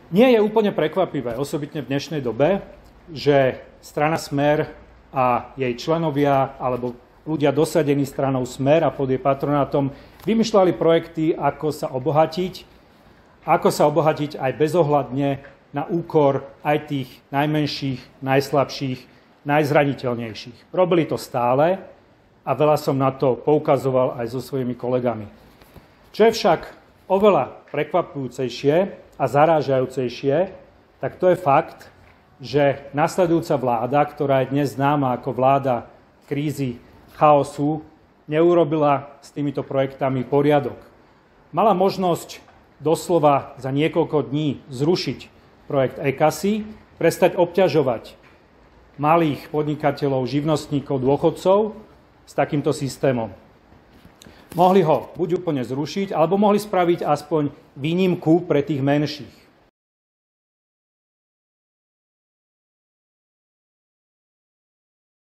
Nie je úplne prekvapivé, osobitne v dnešnej dobe, že strana Smer a jej členovia alebo ľudia dosadení stranou Smer a pod jej patronátom vymýšľali projekty, ako sa obohatiť aj bezohľadne na úkor aj tých najmenších, najslabších, najzraniteľnejších. Robili to stále a veľa som na to poukazoval aj so svojimi kolegami. Čo je však oveľa prekvapujúcejšie a zarážajúcejšie, tak to je fakt, že nasledujúca vláda, ktorá je dnes známa ako vláda krízy, chaosu, neurobila s týmito projektami poriadok. Mala možnosť doslova za niekoľko dní zrušiť projekt e-kasy, prestať obťažovať malých podnikateľov, živnostníkov, dôchodcov s takýmto systémom. Mohli ho buď úplne zrušiť, alebo mohli spraviť aspoň výnimku pre tých menších.